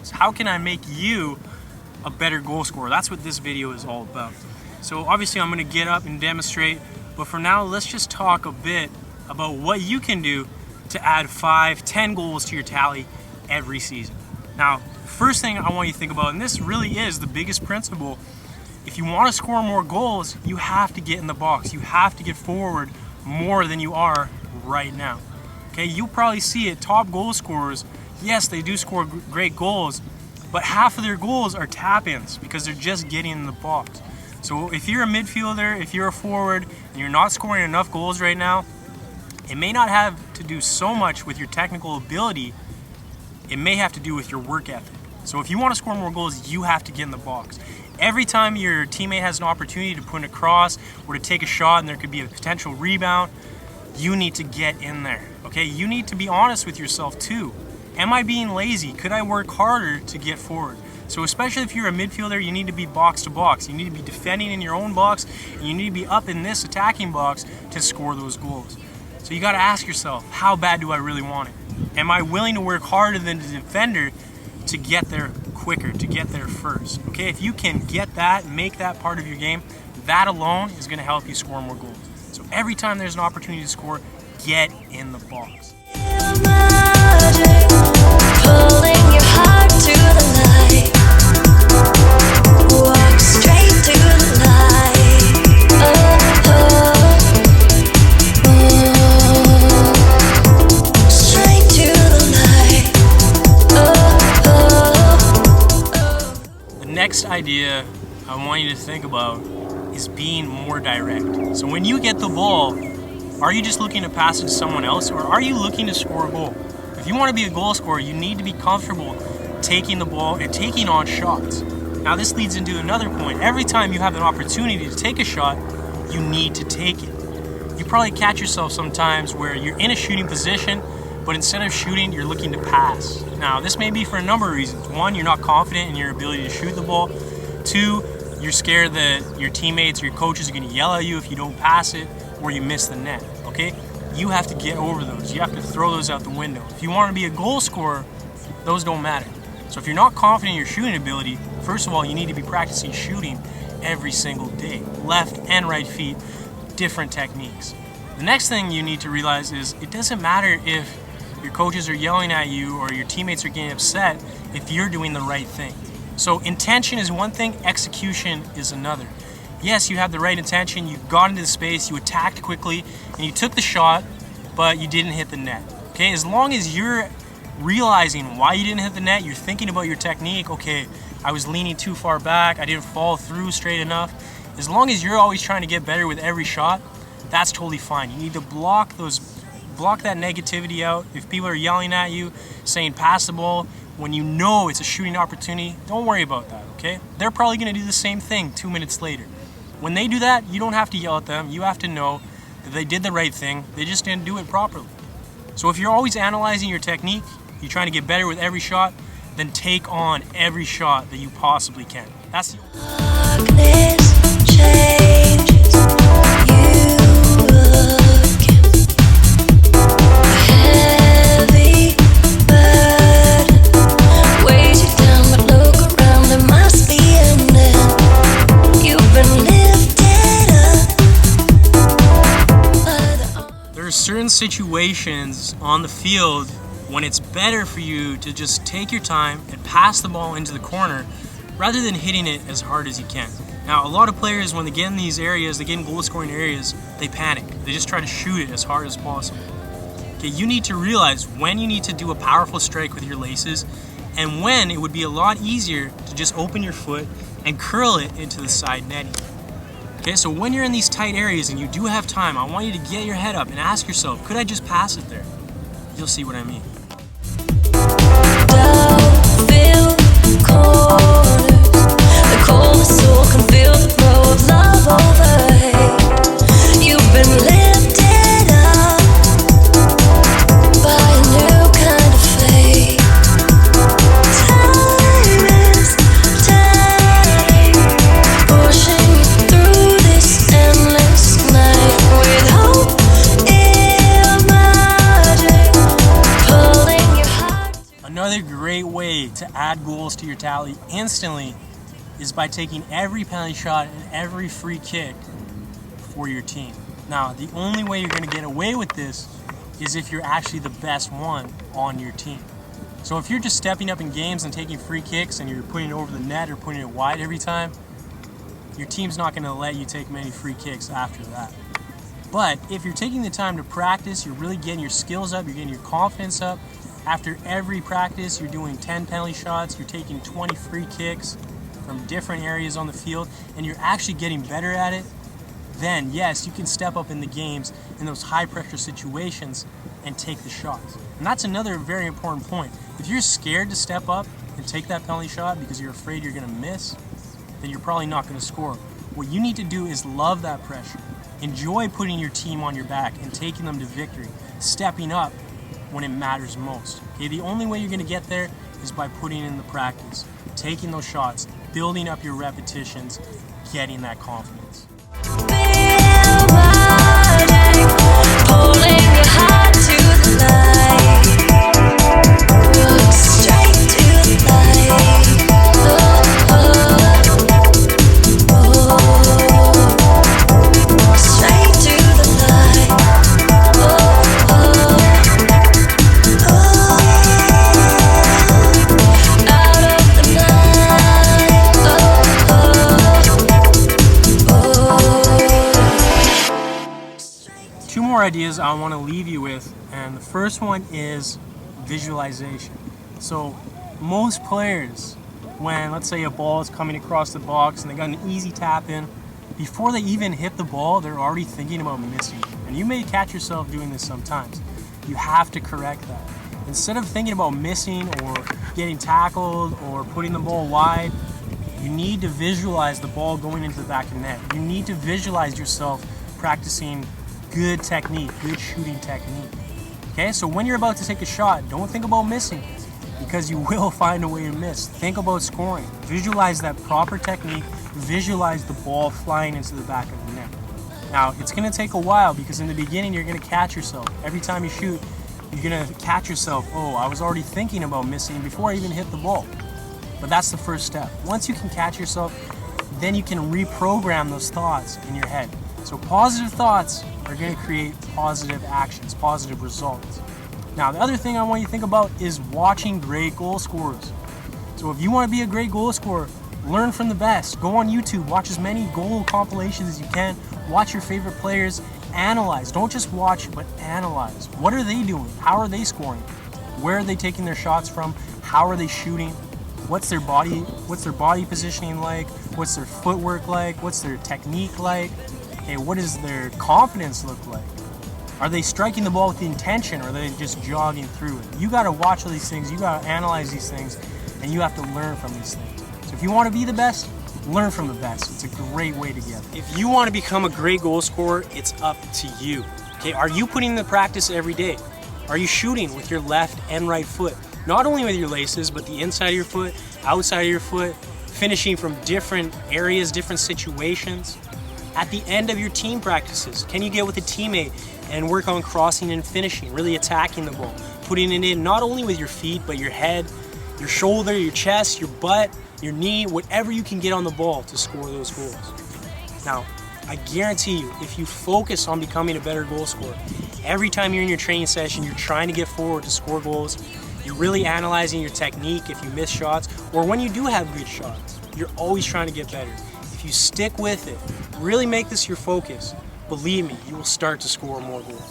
goals? How can I make you a better goal scorer? That's what this video is all about. So obviously I'm going to get up and demonstrate, but for now let's just talk a bit about what you can do to add 5, 10 goals to your tally every season. Now, first thing I want you to think about, and this really is the biggest principle, if you want to score more goals, you have to get in the box. You have to get forward more than you are right now. Okay, you'll probably see it, top goal scorers, yes, they do score great goals, but half of their goals are tap-ins because they're just getting in the box. So if you're a midfielder, if you're a forward, and you're not scoring enough goals right now, it may not have to do so much with your technical ability, it may have to do with your work ethic. So if you want to score more goals, you have to get in the box. Every time your teammate has an opportunity to put in a cross or to take a shot and there could be a potential rebound, you need to get in there, okay? You need to be honest with yourself too. Am I being lazy? Could I work harder to get forward? So especially if you're a midfielder, you need to be box to box. You need to be defending in your own box, and you need to be up in this attacking box to score those goals. So you got to ask yourself, how bad do I really want it? Am I willing to work harder than the defender to get there quicker, to get there first? Okay, if you can get that, make that part of your game, that alone is going to help you score more goals. So every time there's an opportunity to score, get in the box. Pulling your heart to the light. Walk straight to the light. Straight to the light. The next idea I want you to think about is being more direct. So when you get the ball, are you just looking to pass it to someone else, or are you looking to score a goal? If you want to be a goal scorer, you need to be comfortable taking the ball and taking on shots. Now this leads into another point. Every time you have an opportunity to take a shot, you need to take it. You probably catch yourself sometimes where you're in a shooting position, but instead of shooting, you're looking to pass. Now this may be for a number of reasons. One, you're not confident in your ability to shoot the ball. Two, you're scared that your teammates or your coaches are going to yell at you if you don't pass it or you miss the net, okay? You have to get over those. You have to throw those out the window. If you want to be a goal scorer, those don't matter. So if you're not confident in your shooting ability, first of all, you need to be practicing shooting every single day. Left and right feet, different techniques. The next thing you need to realize is it doesn't matter if your coaches are yelling at you or your teammates are getting upset if you're doing the right thing. So intention is one thing, execution is another. Yes, you have the right intention, you got into the space, you attacked quickly, and you took the shot, but you didn't hit the net. Okay, as long as you're realizing why you didn't hit the net, you're thinking about your technique, okay, I was leaning too far back, I didn't fall through straight enough. As long as you're always trying to get better with every shot, that's totally fine. You need to block that negativity out. If people are yelling at you, saying pass the ball, when you know it's a shooting opportunity, don't worry about that, okay? They're probably gonna do the same thing 2 minutes later. When they do that, you don't have to yell at them. You have to know that they did the right thing. They just didn't do it properly. So if you're always analyzing your technique, you're trying to get better with every shot, then take on every shot that you possibly can. That's the Darkness changes. You look heavy burden weighs you down, but look around, there must be an end. You've been lifted up. There are certain situations on the field when it's better for you to just take your time and pass the ball into the corner rather than hitting it as hard as you can. Now, a lot of players, when they get in these areas, they get in goal-scoring areas, they panic. They just try to shoot it as hard as possible. Okay, you need to realize when you need to do a powerful strike with your laces and when it would be a lot easier to just open your foot and curl it into the side netting. Okay, so when you're in these tight areas and you do have time, I want you to get your head up and ask yourself, could I just pass it there? You'll see what I mean. The coldest soul can feel the flow of love over hate. You've been lifted up by a new kind of fate. Time is turning, pushing you through this endless night with hope emerging. goals to your tally instantly is by taking every penalty shot and every free kick for your team. Now, the only way you're going to get away with this is if you're actually the best one on your team. So if you're just stepping up in games and taking free kicks and you're putting it over the net or putting it wide every time, your team's not going to let you take many free kicks after that. But if you're taking the time to practice, you're really getting your skills up, you're getting your confidence up. After every practice, you're doing 10 penalty shots, you're taking 20 free kicks from different areas on the field, and you're actually getting better at it, then yes, you can step up in the games in those high pressure situations and take the shots. And that's another very important point. If you're scared to step up and take that penalty shot because you're afraid you're going to miss, then you're probably not going to score. What you need to do is love that pressure. Enjoy putting your team on your back and taking them to victory, stepping up when it matters most. Okay, the only way you're going to get there is by putting in the practice, taking those shots, building up your repetitions, getting that confidence. Pulling your heart to the light. Look straight to the light. Straight to the light. Out of the night. Two more ideas I want to leave you with, and the first one is visualization. So most players, when let's say a ball is coming across the box and they got an easy tap in, before they even hit the ball, they're already thinking about missing. And you may catch yourself doing this sometimes. You have to correct that. Instead of thinking about missing or getting tackled or putting the ball wide, you need to visualize the ball going into the back of the net. You need to visualize yourself practicing good technique, good shooting technique. Okay, so when you're about to take a shot, don't think about missing, because you will find a way to miss. Think about scoring. Visualize that proper technique. Visualize the ball flying into the back of the net. Now, it's going to take a while, because in the beginning, you're going to catch yourself. Every time you shoot, you're going to catch yourself, oh, I was already thinking about missing before I even hit the ball. But that's the first step. Once you can catch yourself, then you can reprogram those thoughts in your head. So positive thoughts are going to create positive actions, positive results. Now, the other thing I want you to think about is watching great goal scorers. So if you want to be a great goal scorer, learn from the best. Go on YouTube, watch as many goal compilations as you can. Watch your favorite players, analyze. Don't just watch, but analyze. What are they doing? How are they scoring? Where are they taking their shots from? How are they shooting? What's their body positioning like? What's their footwork like? What's their technique like? Okay, what does their confidence look like? Are they striking the ball with the intention, or are they just jogging through it? You got to watch all these things, you got to analyze these things, and you have to learn from these things. So if you want to be the best, learn from the best. It's a great way to get there. If you want to become a great goal scorer, it's up to you. Okay, are you putting in the practice every day? Are you shooting with your left and right foot? Not only with your laces, but the inside of your foot, outside of your foot, finishing from different areas, different situations. At the end of your team practices, can you get with a teammate and work on crossing and finishing, really attacking the ball, putting it in not only with your feet, but your head, your shoulder, your chest, your butt, your knee, whatever you can get on the ball to score those goals. Now, I guarantee you, if you focus on becoming a better goal scorer, every time you're in your training session, you're trying to get forward to score goals, you're really analyzing your technique if you miss shots, or when you do have good shots, you're always trying to get better. If you stick with it, really make this your focus, believe me, you will start to score more goals.